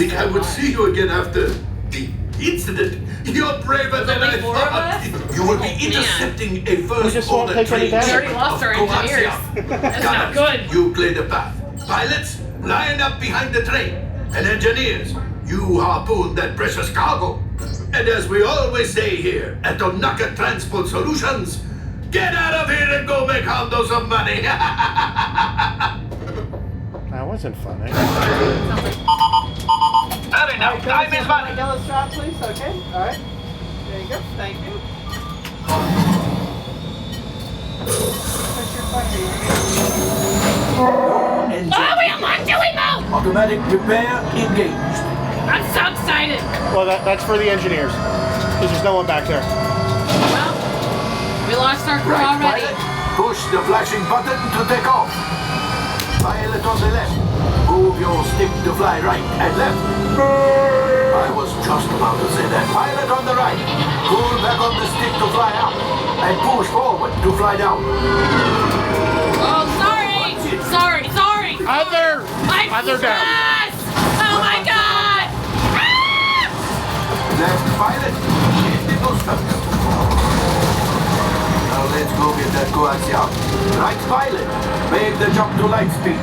think I would see you again after the incident. You're braver than I thought. You will be intercepting a first order train. We already lost our engineers. That's not good. You clear the path. Pilots, line up behind the train. And engineers, you harpoon that precious cargo. And as we always say here at Runuggler Transport Solutions, get out of here and go make Hondo some money. That wasn't funny. Hurry now, time is money. Yellow strap, please. Okay. All right. There you go. Thank you. Push your button. Oh, we unlocked it, we move! Automatic repair engaged. I'm so excited. Well, that's for the engineers. Because there's no one back there. Well, we lost our crew already. Pilot, push the flashing button to take off. Pilot on the left. Move your stick to fly right and left. I was just about to say that. Pilot on the right. Pull back on the stick to fly up. And push forward to fly down. Oh, sorry. Sorry. Other down. Oh my God. Ah! Left pilot. Hit the booster. Now let's go get that coaxium. Right pilot. Make the jump to light speed.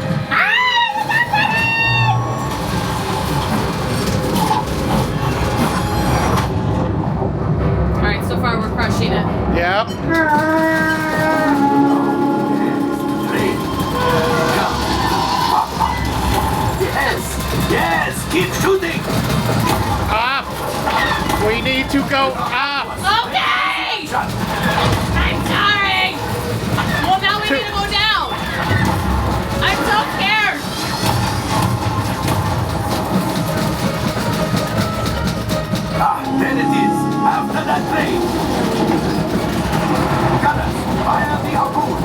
Alright, so far we're crushing it. Yep. Yes, keep shooting. Up. We need to go up. Okay! I'm sorry! Well, now we need to go down. I'm so scared. There it is. After that train. Gunners, fire the harpoon.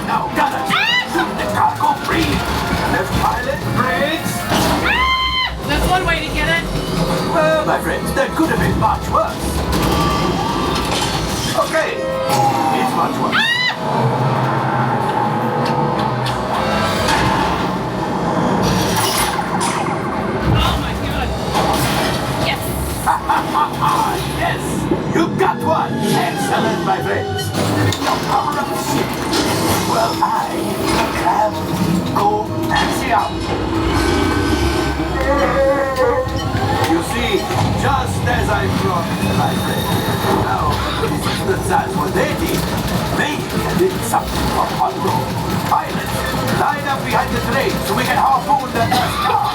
Now, gunners, shoot the cargo free. Left pilot, brakes. That's one way to get it. Well, my friends, that could have been much worse. Okay, it's much worse. Oh my God. Yes. Yes, you got one. Excellent, my friends. Now power up the ship. Well, I have go taxi out. You see, just as I promised, my friend. Now, this is the size what they did. Maybe a little something from Hondo. Pilots, line up behind the train so we can harpoon the last car.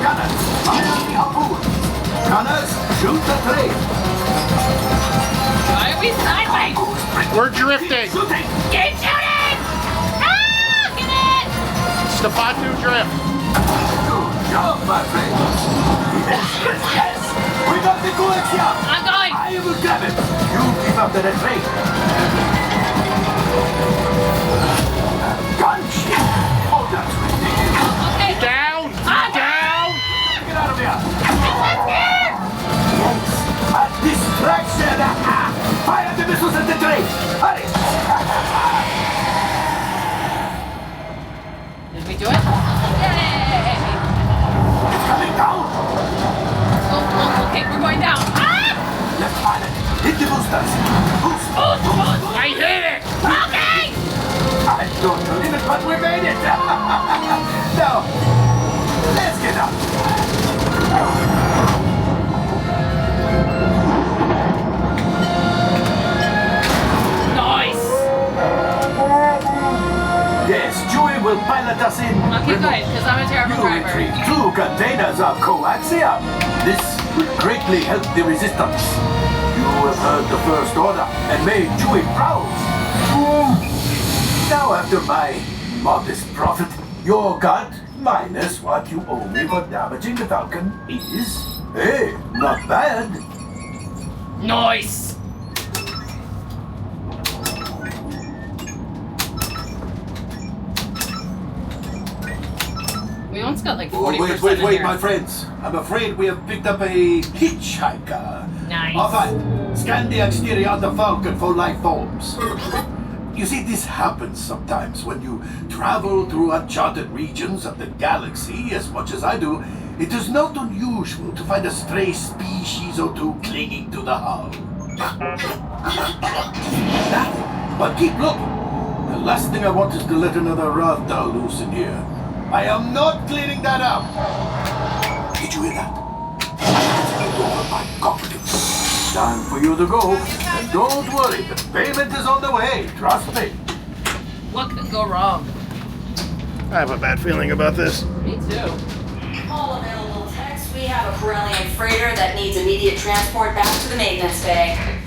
Gunners, fire the harpoon. Gunners, shoot the train. Why are we sideways? We're drifting. Shooting. Keep shooting! Ah! Get it! It's the Batu drift. Good job, my friend. Yes. We got the coaxium. I'm going. I will grab it. You keep up to the train. Gunship. Oh, that's ridiculous. Okay. Down. Down. Get out of here. I'm scared. Yes. A distraction. Fire the missiles at the train. Hurry. Did we do it? Yay! It's coming down. Oh, okay, we're going down. Ah! Left pilot. Hit the boosters. Boost. I hit it. Okay! I don't believe it, but we made it. Now, let's get up. Nice! Yes, Chewie will pilot us in. Okay, good, because I'm a terrible You driver. retrieve 2 containers of coaxium. This will greatly help the resistance. You have heard the First Order and made Chewie proud. Now, after my modest profit, your cut minus what you owe me for damaging the Falcon is, hey, not bad. Nice! We once got like 40% Wait, in here. my friends. I'm afraid we have picked up a hitchhiker. Nice. All right, scan the exterior of the Falcon for life forms. You see, this happens sometimes when you travel through uncharted regions of the galaxy as much as I do. It is not unusual to find a stray species or two clinging to the hull. Nothing, but keep looking. The last thing I want is to let another Ratha loose in here. I am not cleaning that up. Did you hear that? It's over my cockpit. Time for you to go. And don't worry, the payment is on the way. Trust me. What could go wrong? I have a bad feeling about this. Me too. All available techs, we have a Corellian freighter that needs immediate transport back to the maintenance bay.